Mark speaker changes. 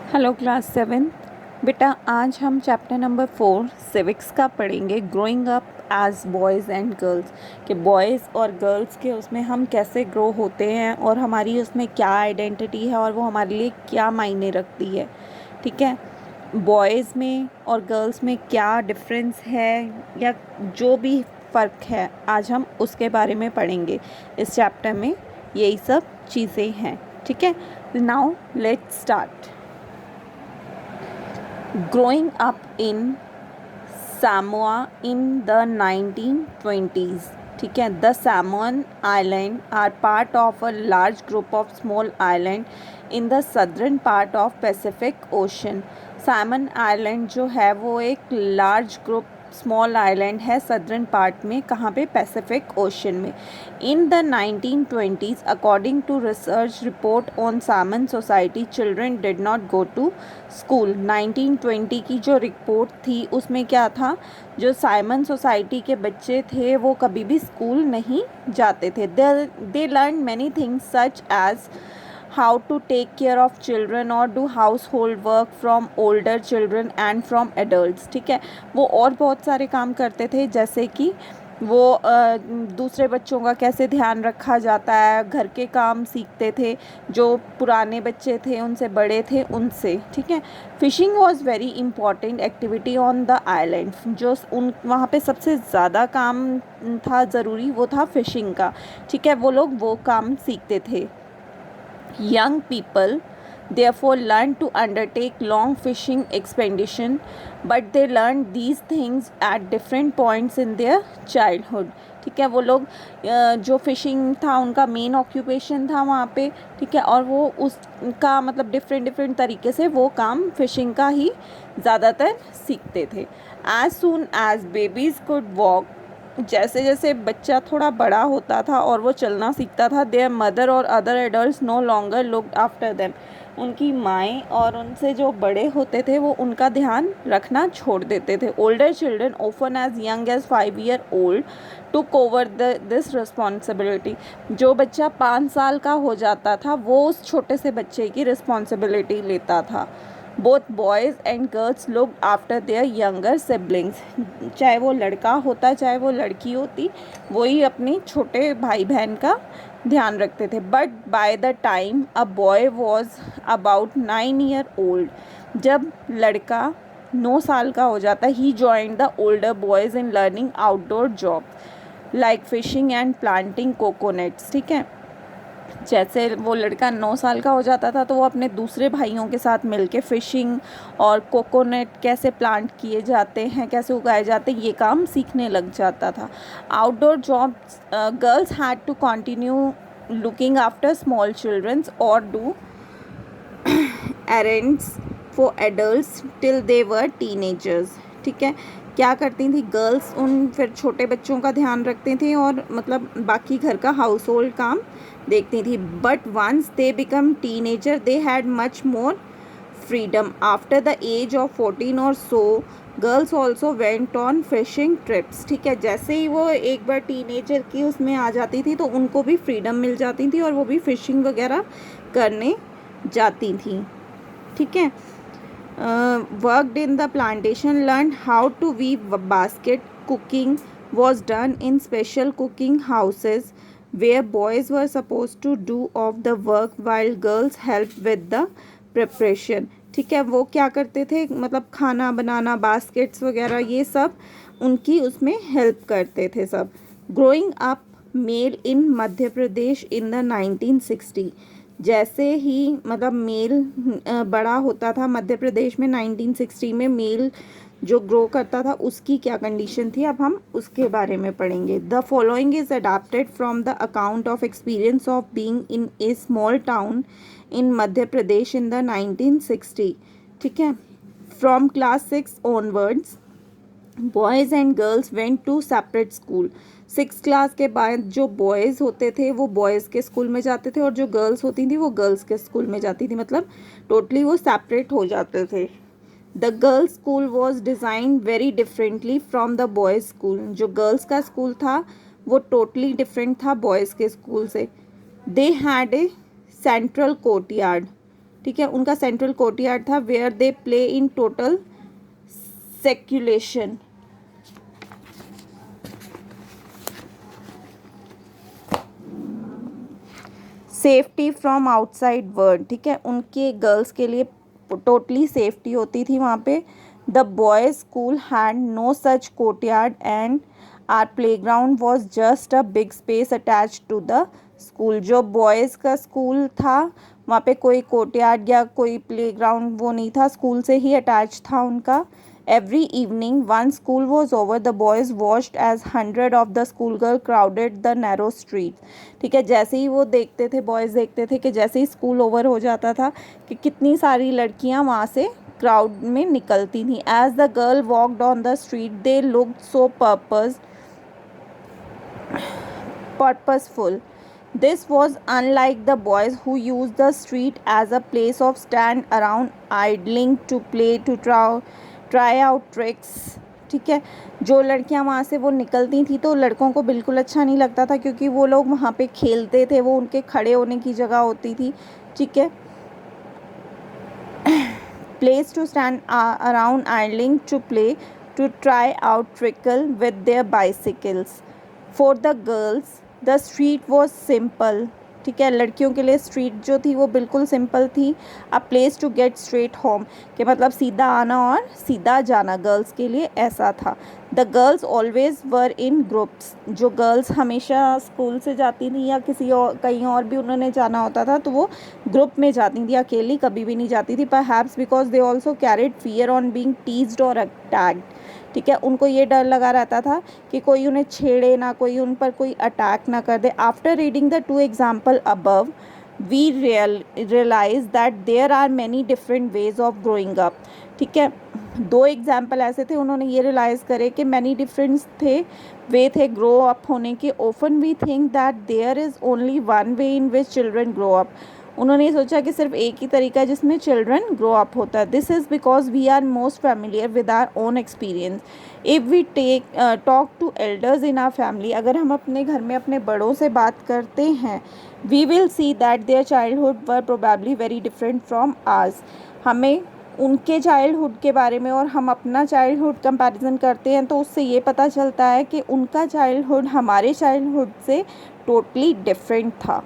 Speaker 1: Hello class 7। बेटा आज हम चैप्टर नंबर 4 सिविक्स का पढ़ेंगे। Growing up as boys and girls कि बॉयज़ और गर्ल्स के उसमें हम कैसे ग्रो होते हैं और हमारी उसमें क्या आइडेंटिटी है और वो हमारे लिए क्या मायने रखती है। ठीक है, बॉयज़ में और गर्ल्स में क्या डिफरेंस है या जो भी फ़र्क है आज हम उसके बारे में पढ़ेंगे। इस चैप्टर में यही सब चीज़ें हैं। ठीक है, now let's start. Growing up in Samoa in the 1920s, ठीक है, the Samoan Island are part of a large group of small island in the southern part of Pacific Ocean. Salmon Island जो है वो एक large group small island है southern part में, कहाँ पे, पैसिफिक ओशन में। In the 1920s according to research report on Samoan society children did not go to school. 1920 की जो रिपोर्ट थी उसमें क्या था, जो साइमन सोसाइटी के बच्चे थे वो कभी भी स्कूल नहीं जाते थे। They learn many things such as how to take care of children or do household work from older children and from adults। ठीक है, वो और बहुत सारे काम करते थे, जैसे कि वो दूसरे बच्चों का कैसे ध्यान रखा जाता है, घर के काम सीखते थे, जो पुराने बच्चे थे उनसे, बड़े थे उनसे। ठीक है, phishing was very important activity on the island. जो उन वहाँ पे सबसे ज़्यादा काम था ज़रूरी, वो था फ़िशिंग का। ठीक है, वो लोग वो काम सीखते थे। Young people therefore learn to undertake long fishing expedition, but they learn these things at different points in their childhood। ठीक है, वो लोग जो फिशिंग था उनका मेन ऑक्यूपेशन था वहाँ पे। ठीक है, और वो उसका मतलब डिफरेंट तरीके से वो काम फिशिंग का ही ज़्यादातर सीखते थे। As soon as babies could walk, जैसे जैसे बच्चा थोड़ा बड़ा होता था और वो चलना सीखता था, देयर मदर और other adults no longer looked after them, उनकी माएँ और उनसे जो बड़े होते थे वो उनका ध्यान रखना छोड़ देते थे। Older children often as young as 5 year old took over this responsibility, जो बच्चा 5 साल का हो जाता था वो उस छोटे से बच्चे की रिस्पॉन्सिबिलिटी लेता था। Both boys and girls look after their younger siblings, चाहे वो लड़का होता चाहे वो लड़की होती, वही अपने छोटे भाई बहन का ध्यान रखते थे। But by the time a boy was about 9 year old, जब लड़का 9 साल का हो जाता, he joined the older boys in learning outdoor job like fishing and planting coconuts. ठीक है, जैसे वो लड़का 9 साल का हो जाता था तो वो अपने दूसरे भाइयों के साथ मिलके फ़िशिंग और कोकोनट कैसे प्लांट किए जाते हैं, कैसे उगाए जाते हैं, ये काम सीखने लग जाता था। Outdoor jobs girls had to continue looking after small childrens और do errands for adults till they were teenagers. ठीक है, क्या करती थी गर्ल्स, उन फिर छोटे बच्चों का ध्यान रखते थे और मतलब बाकी घर का हाउस होल्ड काम देखती थी। But once they become teenager they had much more freedom. After the age of 14 और so girls also went on fishing trips. ठीक है, जैसे ही वो एक बार टीनेजर की उसमें आ जाती थी तो उनको भी फ्रीडम मिल जाती थी और वो भी फिशिंग वगैरह करने जाती थी। ठीक है, worked in the plantation, learned how to weave basket. Cooking was done in special cooking houses where boys were supposed to do of the work while girls helped with the preparation। ठीक है, वो क्या करते थे, मतलब खाना बनाना, baskets वगैरह, ये सब उनकी उसमें हेल्प करते थे सब। Growing up male in Madhya Pradesh in the 1960, जैसे ही मतलब मेल बड़ा होता था मध्य प्रदेश में 1960 में, मेल जो ग्रो करता था उसकी क्या कंडीशन थी, अब हम उसके बारे में पढ़ेंगे। The following is adapted from the account of experience of being in a small town in Madhya Pradesh in the 1960। ठीक है, from class 6 onwards boys and girls went to separate school. 6 class के बाद जो बॉयज़ होते थे वो बॉयज़ के school में जाते थे और जो गर्ल्स होती थी वो गर्ल्स के स्कूल में जाती थी, मतलब टोटली वो सेपरेट हो जाते थे। The girls school was designed very differently from the boys school, जो गर्ल्स का स्कूल था वो टोटली डिफरेंट था बॉयज़ के स्कूल से। They had a central courtyard. ठीक है, उनका सेंट्रल कोर्टयार्ड था where they play in total seclusion. Safety from outside world, ठीक है, उनके गर्ल्स के लिए टोटली सेफ्टी होती थी वहाँ पे। The boys school had no such courtyard and our playground was just a big space attach to the school. जो बॉयज़ का स्कूल था वहाँ पे कोई कोर्टयार्ड या कोई प्लेग्राउंड वो नहीं था, स्कूल से ही अटैच था उनका। Every evening, once school was over, the boys watched as hundred of the schoolgirls crowded the narrow streets. ठीक है, जैसे ही वो देखते थे, बॉयज़ देखते थे कि जैसे ही स्कूल ओवर हो जाता था कि कितनी सारी लड़कियां वहाँ से क्राउड में निकलती थी। As the girl walked on the street, they looked so purposeful. This was unlike the boys who used the street as a place of stand around idling to play to try out tricks. ठीक है, जो लड़कियां वहाँ से वो निकलती थी तो लड़कों को बिल्कुल अच्छा नहीं लगता था क्योंकि वो लोग वहाँ पे खेलते थे, वो उनके खड़े होने की जगह होती थी। ठीक है, place to stand around idling to play to try out trickle with their bicycles. For the girls the street was simple. ठीक है, लड़कियों के लिए स्ट्रीट जो थी वो बिल्कुल सिंपल थी। A place to get straight home, कि मतलब सीधा आना और सीधा जाना, गर्ल्स के लिए ऐसा था। The girls always were in groups, जो गर्ल्स हमेशा स्कूल से जाती थी या किसी और कहीं और भी उन्होंने जाना होता था तो वो ग्रुप में जाती थी, अकेली कभी भी नहीं जाती थी। Perhaps because they also carried fear on being teased और अटैक्ड। ठीक है, उनको ये डर लगा रहता था कि कोई उन्हें छेड़े ना, कोई उन पर कोई अटैक ना कर दे। After reading the 2 example above we realise that there are many different ways of growing up. ठीक है, 2 एग्जाम्पल ऐसे थे, उन्होंने ये रियलाइज़ करे कि मैनी डिफरेंस वे थे ग्रो अप होने के। Often we think that there is only one way in which children grow up. उन्होंने ये सोचा कि सिर्फ एक ही तरीका है जिसमें चिल्ड्रन ग्रो अप होता है। This is because we are most familiar with our own experience. If we talk to elders in our family, अगर हम अपने घर में अपने बड़ों से बात करते हैं, we will see that their childhood were probably very different from ours. हमें उनके चाइल्डहुड के बारे में और हम अपना चाइल्डहुड कंपैरिजन करते हैं तो उससे ये पता चलता है कि उनका चाइल्डहुड हमारे चाइल्डहुड से टोटली डिफरेंट था।